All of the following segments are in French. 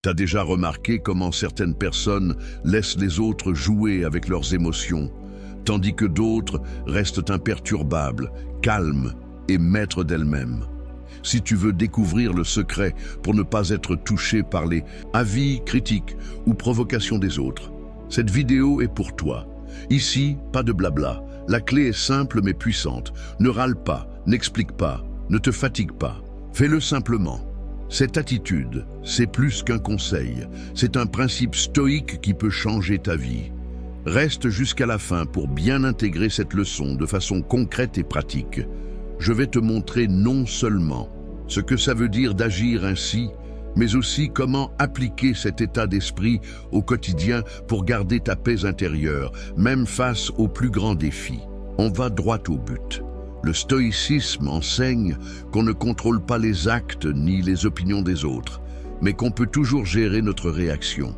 T'as déjà remarqué comment certaines personnes laissent les autres jouer avec leurs émotions, tandis que d'autres restent imperturbables, calmes et maîtres d'elles-mêmes. Si tu veux découvrir le secret pour ne pas être touché par les avis, critiques ou provocations des autres, cette vidéo est pour toi. Ici, pas de blabla. La clé est simple mais puissante. Ne râle pas, n'explique pas, ne te fatigue pas. Fais-le simplement. Cette attitude, c'est plus qu'un conseil. C'est un principe stoïque qui peut changer ta vie. Reste jusqu'à la fin pour bien intégrer cette leçon de façon concrète et pratique. Je vais te montrer non seulement ce que ça veut dire d'agir ainsi, mais aussi comment appliquer cet état d'esprit au quotidien pour garder ta paix intérieure, même face aux plus grands défis. On va droit au but. Le stoïcisme enseigne qu'on ne contrôle pas les actes ni les opinions des autres, mais qu'on peut toujours gérer notre réaction.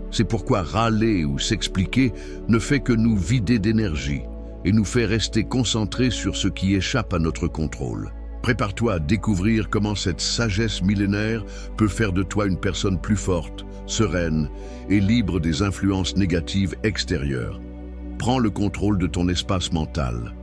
C'est pourquoi râler ou s'expliquer ne fait que nous vider d'énergie et nous fait rester concentrés sur ce qui échappe à notre contrôle. Prépare-toi à découvrir comment cette sagesse millénaire peut faire de toi une personne plus forte, sereine et libre des influences négatives extérieures. Prends le contrôle de ton espace mental.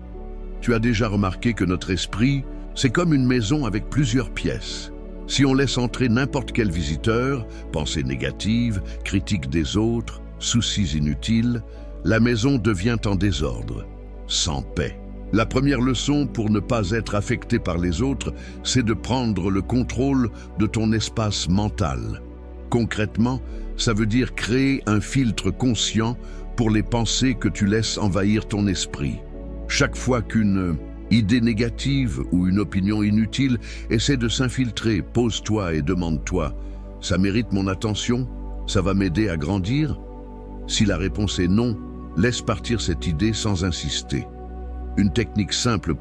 Tu as déjà remarqué que notre esprit, c'est comme une maison avec plusieurs pièces. Si on laisse entrer n'importe quel visiteur, pensées négatives, critiques des autres, soucis inutiles, la maison devient en désordre, sans paix. La première leçon pour ne pas être affecté par les autres, c'est de prendre le contrôle de ton espace mental. Concrètement, ça veut dire créer un filtre conscient pour les pensées que tu laisses envahir ton esprit. Chaque fois qu'une idée négative ou une opinion inutile essaie de s'infiltrer, pose-toi et demande-toi « Ça mérite mon attention? Ça va m'aider à grandir ?» Si la réponse est non, laisse partir cette idée sans insister. Une technique simple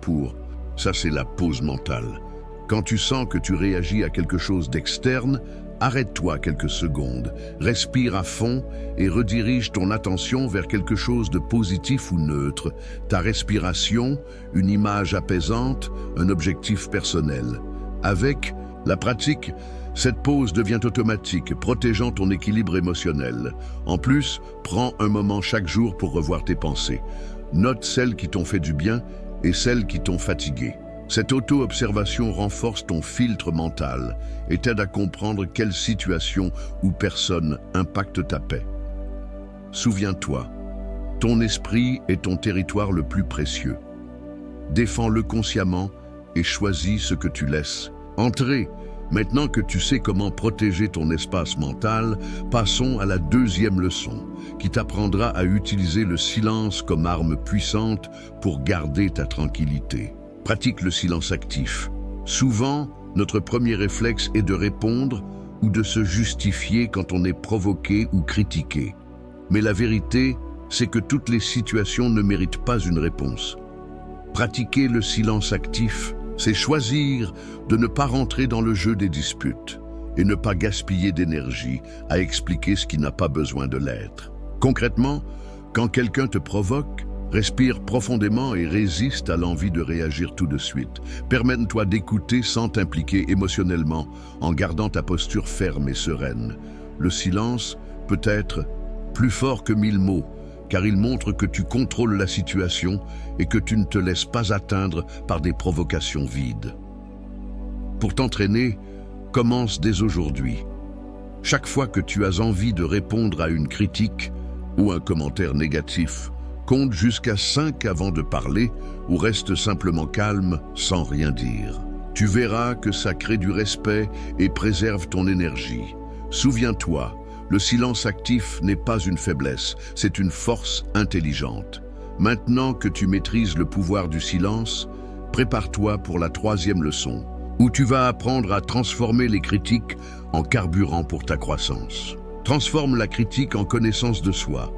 ça c'est la pause mentale. Quand tu sens que tu réagis à quelque chose d'externe, arrête-toi quelques secondes, respire à fond et redirige ton attention vers quelque chose de positif ou neutre. Ta respiration, une image apaisante, un objectif personnel. Avec la pratique, cette pause devient automatique, protégeant ton équilibre émotionnel. En plus, prends un moment chaque jour pour revoir tes pensées. Note celles qui t'ont fait du bien et celles qui t'ont fatigué. Cette auto-observation renforce ton filtre mental et t'aide à comprendre quelle situation ou personne impacte ta paix. Souviens-toi, ton esprit est ton territoire le plus précieux. Défends-le consciemment et choisis ce que tu laisses entrer. Maintenant que tu sais comment protéger ton espace mental, passons à la deuxième leçon, qui t'apprendra à utiliser le silence comme arme puissante pour garder ta tranquillité. Pratique le silence actif. Souvent, notre premier réflexe est de répondre ou de se justifier quand on est provoqué ou critiqué. Mais la vérité, c'est que toutes les situations ne méritent pas une réponse. Pratiquer le silence actif, c'est choisir de ne pas rentrer dans le jeu des disputes et ne pas gaspiller d'énergie à expliquer ce qui n'a pas besoin de l'être. Concrètement, quand quelqu'un te provoque, respire profondément et résiste à l'envie de réagir tout de suite. Permets-toi d'écouter sans t'impliquer émotionnellement, en gardant ta posture ferme et sereine. Le silence peut être plus fort que 1000 mots, car il montre que tu contrôles la situation et que tu ne te laisses pas atteindre par des provocations vides. Pour t'entraîner, commence dès aujourd'hui. Chaque fois que tu as envie de répondre à une critique ou un commentaire négatif, compte jusqu'à 5 avant de parler ou reste simplement calme sans rien dire. Tu verras que ça crée du respect et préserve ton énergie. Souviens-toi, le silence actif n'est pas une faiblesse, c'est une force intelligente. Maintenant que tu maîtrises le pouvoir du silence, prépare-toi pour la troisième leçon, où tu vas apprendre à transformer les critiques en carburant pour ta croissance. Transforme la critique en connaissance de soi.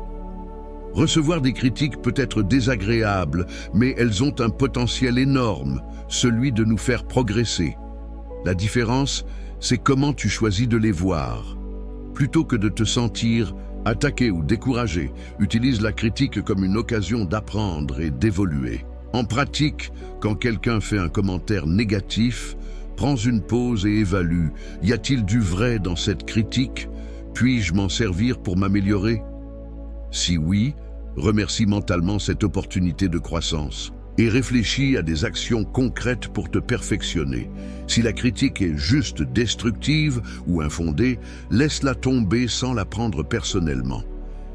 Recevoir des critiques peut être désagréable, mais elles ont un potentiel énorme, celui de nous faire progresser. La différence, c'est comment tu choisis de les voir. Plutôt que de te sentir attaqué ou découragé, utilise la critique comme une occasion d'apprendre et d'évoluer. En pratique, quand quelqu'un fait un commentaire négatif, prends une pause et évalue. Y a-t-il du vrai dans cette critique Puis-je m'en servir pour m'améliorer? Si oui, remercie mentalement cette opportunité de croissance et réfléchis à des actions concrètes pour te perfectionner. Si la critique est juste destructive ou infondée, laisse-la tomber sans la prendre personnellement.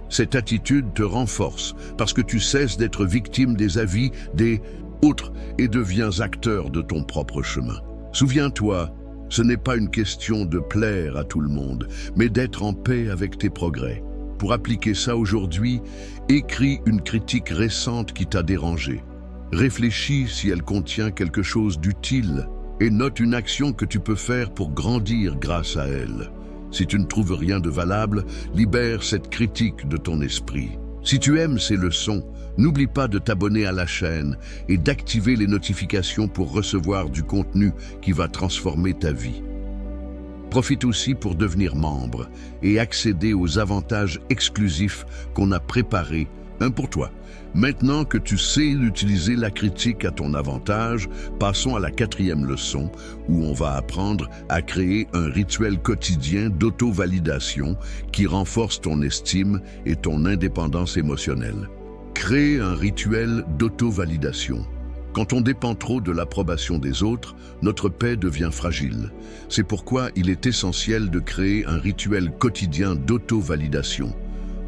Cette attitude te renforce parce que tu cesses d'être victime des avis des autres et deviens acteur de ton propre chemin. Souviens-toi, ce n'est pas une question de plaire à tout le monde, mais d'être en paix avec tes progrès. Pour appliquer ça aujourd'hui, écris une critique récente qui t'a dérangé. Réfléchis si elle contient quelque chose d'utile et note une action que tu peux faire pour grandir grâce à elle. Si tu ne trouves rien de valable, libère cette critique de ton esprit. Si tu aimes ces leçons, n'oublie pas de t'abonner à la chaîne et d'activer les notifications pour recevoir du contenu qui va transformer ta vie. Profite aussi pour devenir membre et accéder aux avantages exclusifs qu'on a préparés, pour toi. Maintenant que tu sais utiliser la critique à ton avantage, passons à la 4e leçon où on va apprendre à créer un rituel quotidien d'auto-validation qui renforce ton estime et ton indépendance émotionnelle. Crée un rituel d'auto-validation. Quand on dépend trop de l'approbation des autres, notre paix devient fragile. C'est pourquoi il est essentiel de créer un rituel quotidien d'auto-validation.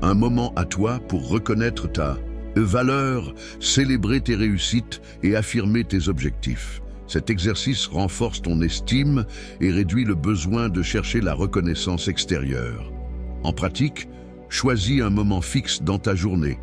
Un moment à toi pour reconnaître ta valeur, célébrer tes réussites et affirmer tes objectifs. Cet exercice renforce ton estime et réduit le besoin de chercher la reconnaissance extérieure. En pratique, choisis un moment fixe dans ta journée.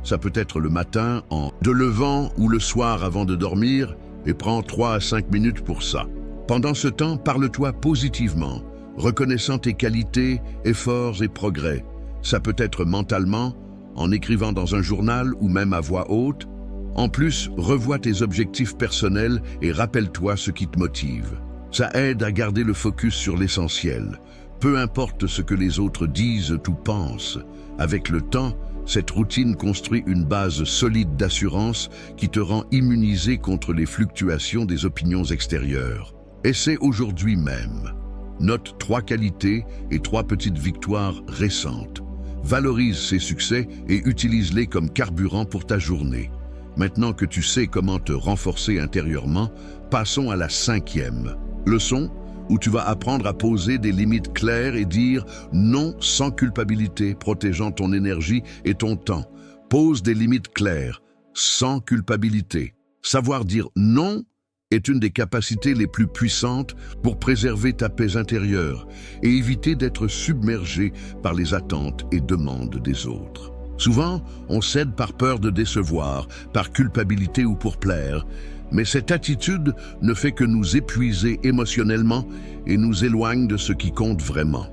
Ça peut être le matin, en te levant ou le soir avant de dormir, et prends 3 à 5 minutes pour ça. Pendant ce temps, parle-toi positivement, reconnaissant tes qualités, efforts et progrès. Ça peut être mentalement, en écrivant dans un journal ou même à voix haute. En plus, revois tes objectifs personnels et rappelle-toi ce qui te motive. Ça aide à garder le focus sur l'essentiel. Peu importe ce que les autres disent ou pensent. Avec le temps, cette routine construit une base solide d'assurance qui te rend immunisé contre les fluctuations des opinions extérieures. Essaie aujourd'hui même. Note 3 qualités et 3 petites victoires récentes. Valorise ces succès et utilise-les comme carburant pour ta journée. Maintenant que tu sais comment te renforcer intérieurement, passons à la 5e leçon où tu vas apprendre à poser des limites claires et dire non sans culpabilité, protégeant ton énergie et ton temps. Pose des limites claires, sans culpabilité. Savoir dire non est une des capacités les plus puissantes pour préserver ta paix intérieure et éviter d'être submergé par les attentes et demandes des autres. Souvent, on cède par peur de décevoir, par culpabilité ou pour plaire, mais cette attitude ne fait que nous épuiser émotionnellement et nous éloigne de ce qui compte vraiment.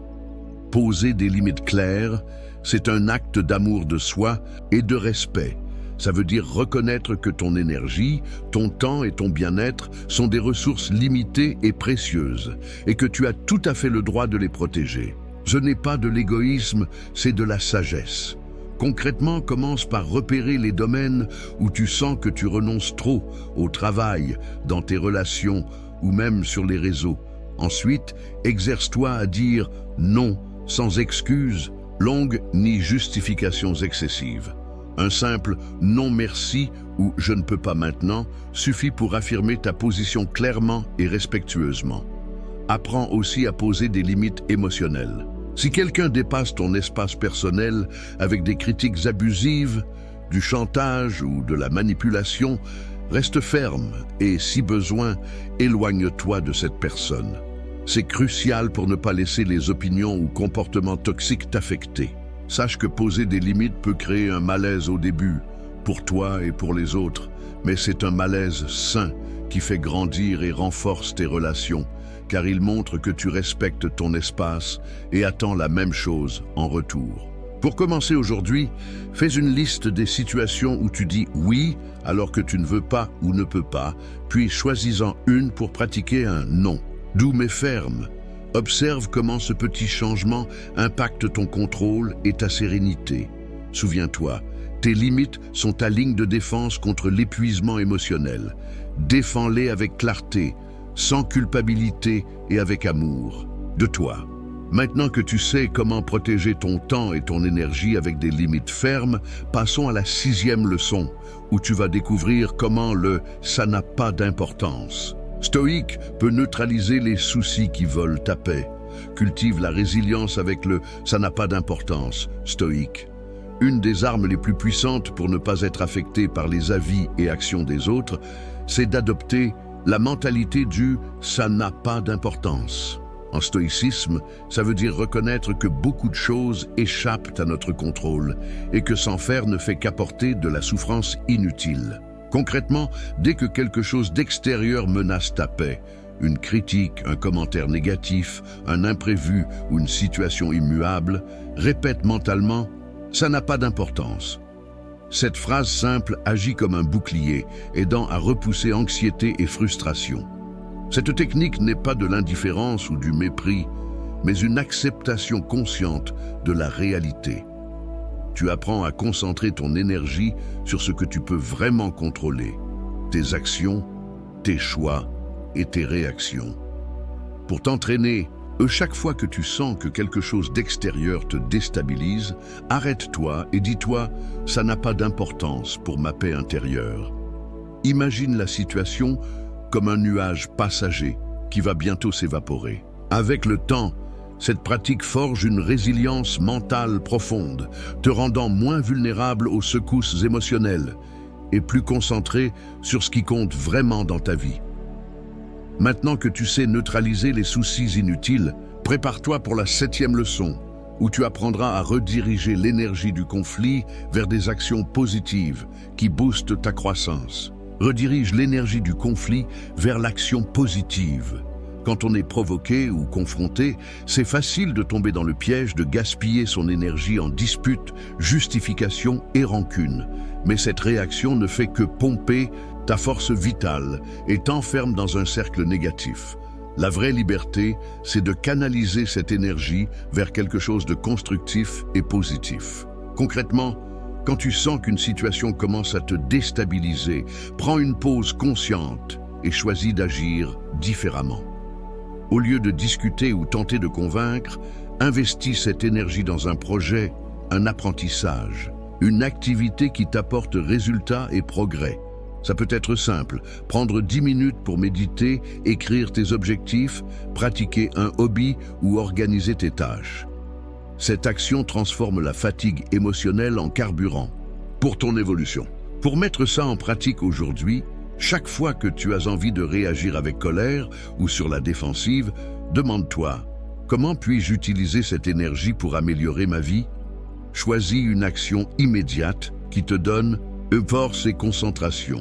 Poser des limites claires, c'est un acte d'amour de soi et de respect. Ça veut dire reconnaître que ton énergie, ton temps et ton bien-être sont des ressources limitées et précieuses et que tu as tout à fait le droit de les protéger. Ce n'est pas de l'égoïsme, c'est de la sagesse. Concrètement, commence par repérer les domaines où tu sens que tu renonces trop au travail, dans tes relations ou même sur les réseaux. Ensuite, exerce-toi à dire non sans excuses longues ni justifications excessives. Un simple « non merci » ou « je ne peux pas maintenant » suffit pour affirmer ta position clairement et respectueusement. Apprends aussi à poser des limites émotionnelles. Si quelqu'un dépasse ton espace personnel avec des critiques abusives, du chantage ou de la manipulation, reste ferme et, si besoin, éloigne-toi de cette personne. C'est crucial pour ne pas laisser les opinions ou comportements toxiques t'affecter. Sache que poser des limites peut créer un malaise au début, pour toi et pour les autres, mais c'est un malaise sain qui fait grandir et renforce tes relations, car il montre que tu respectes ton espace et attends la même chose en retour. Pour commencer aujourd'hui, fais une liste des situations où tu dis oui alors que tu ne veux pas ou ne peux pas, puis choisis-en une pour pratiquer un non, doux mais ferme. Observe comment ce petit changement impacte ton contrôle et ta sérénité. Souviens-toi, tes limites sont ta ligne de défense contre l'épuisement émotionnel. Défends-les avec clarté, sans culpabilité et avec amour. De toi. Maintenant que tu sais comment protéger ton temps et ton énergie avec des limites fermes, passons à la 6e leçon, où tu vas découvrir comment le « ça n'a pas d'importance » stoïque peut neutraliser les soucis qui volent ta paix. Cultive la résilience avec le « ça n'a pas d'importance » stoïque. Une des armes les plus puissantes pour ne pas être affecté par les avis et actions des autres, c'est d'adopter la mentalité du « ça n'a pas d'importance ». En stoïcisme, ça veut dire reconnaître que beaucoup de choses échappent à notre contrôle et que s'en faire ne fait qu'apporter de la souffrance inutile. Concrètement, dès que quelque chose d'extérieur menace ta paix, une critique, un commentaire négatif, un imprévu ou une situation immuable, répète mentalement « ça n'a pas d'importance ». Cette phrase simple agit comme un bouclier, aidant à repousser anxiété et frustration. Cette technique n'est pas de l'indifférence ou du mépris, mais une acceptation consciente de la réalité. Tu apprends à concentrer ton énergie sur ce que tu peux vraiment contrôler, tes actions, tes choix et tes réactions. Pour t'entraîner, chaque fois que tu sens que quelque chose d'extérieur te déstabilise, arrête-toi et dis-toi « ça n'a pas d'importance pour ma paix intérieure ». Imagine la situation comme un nuage passager qui va bientôt s'évaporer. Avec le temps, cette pratique forge une résilience mentale profonde, te rendant moins vulnérable aux secousses émotionnelles et plus concentré sur ce qui compte vraiment dans ta vie. Maintenant que tu sais neutraliser les soucis inutiles, prépare-toi pour la 7e leçon, où tu apprendras à rediriger l'énergie du conflit vers des actions positives qui boostent ta croissance. Redirige l'énergie du conflit vers l'action positive. Quand on est provoqué ou confronté, c'est facile de tomber dans le piège de gaspiller son énergie en disputes, justifications et rancunes. Mais cette réaction ne fait que pomper ta force vitale et t'enferme dans un cercle négatif. La vraie liberté, c'est de canaliser cette énergie vers quelque chose de constructif et positif. Concrètement, quand tu sens qu'une situation commence à te déstabiliser, prends une pause consciente et choisis d'agir différemment. Au lieu de discuter ou tenter de convaincre, investis cette énergie dans un projet, un apprentissage, une activité qui t'apporte résultats et progrès. Ça peut être simple, prendre 10 minutes pour méditer, écrire tes objectifs, pratiquer un hobby ou organiser tes tâches. Cette action transforme la fatigue émotionnelle en carburant pour ton évolution. Pour mettre ça en pratique aujourd'hui, chaque fois que tu as envie de réagir avec colère ou sur la défensive, demande-toi « Comment puis-je utiliser cette énergie pour améliorer ma vie ?» Choisis une action immédiate qui te donne force et concentration.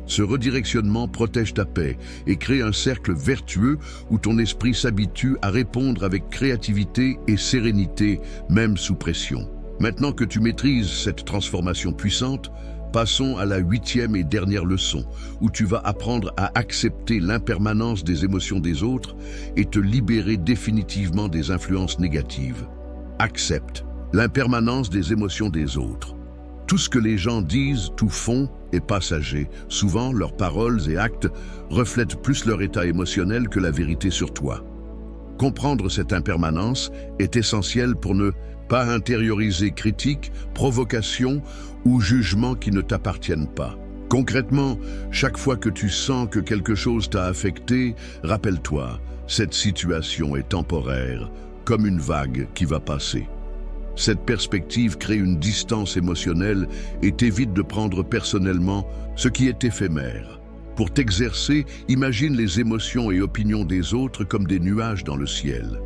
Ce redirectionnement protège ta paix et crée un cercle vertueux où ton esprit s'habitue à répondre avec créativité et sérénité, même sous pression. Maintenant que tu maîtrises cette transformation puissante, passons à la 8e et dernière leçon, où tu vas apprendre à accepter l'impermanence des émotions des autres et te libérer définitivement des influences négatives. Accepte l'impermanence des émotions des autres. Tout ce que les gens disent, tout font, est passager. Souvent, leurs paroles et actes reflètent plus leur état émotionnel que la vérité sur toi. Comprendre cette impermanence est essentiel pour ne pas intérioriser critiques, provocations ou jugements qui ne t'appartiennent pas. Concrètement, chaque fois que tu sens que quelque chose t'a affecté, rappelle-toi, cette situation est temporaire, comme une vague qui va passer. Cette perspective crée une distance émotionnelle et t'évite de prendre personnellement ce qui est éphémère. Pour t'exercer, imagine les émotions et opinions des autres comme des nuages dans le ciel.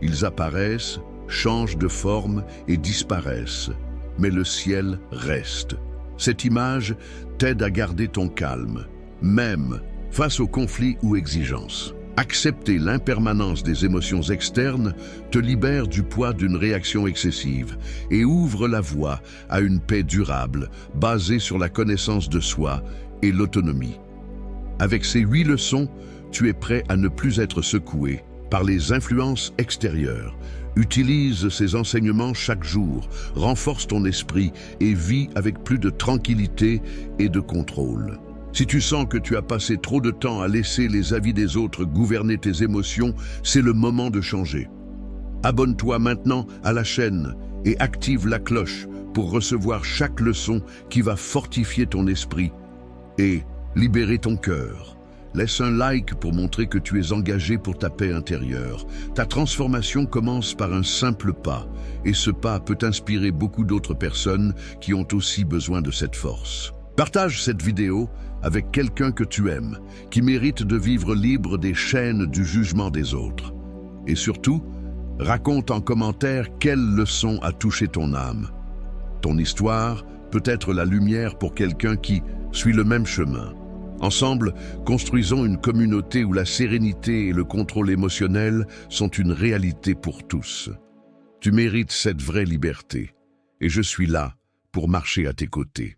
Ils apparaissent, changent de forme et disparaissent, mais le ciel reste. Cette image t'aide à garder ton calme, même face aux conflits ou exigences. Accepter l'impermanence des émotions externes te libère du poids d'une réaction excessive et ouvre la voie à une paix durable basée sur la connaissance de soi et l'autonomie. Avec ces 8 leçons, tu es prêt à ne plus être secoué par les influences extérieures. Utilise ces enseignements chaque jour, renforce ton esprit et vis avec plus de tranquillité et de contrôle. Si tu sens que tu as passé trop de temps à laisser les avis des autres gouverner tes émotions, c'est le moment de changer. Abonne-toi maintenant à la chaîne et active la cloche pour recevoir chaque leçon qui va fortifier ton esprit et libérer ton cœur. Laisse un like pour montrer que tu es engagé pour ta paix intérieure. Ta transformation commence par un simple pas, et ce pas peut inspirer beaucoup d'autres personnes qui ont aussi besoin de cette force. Partage cette vidéo avec quelqu'un que tu aimes, qui mérite de vivre libre des chaînes du jugement des autres. Et surtout, raconte en commentaire quelle leçon a touché ton âme. Ton histoire peut être la lumière pour quelqu'un qui suit le même chemin. Ensemble, construisons une communauté où la sérénité et le contrôle émotionnel sont une réalité pour tous. Tu mérites cette vraie liberté, et je suis là pour marcher à tes côtés.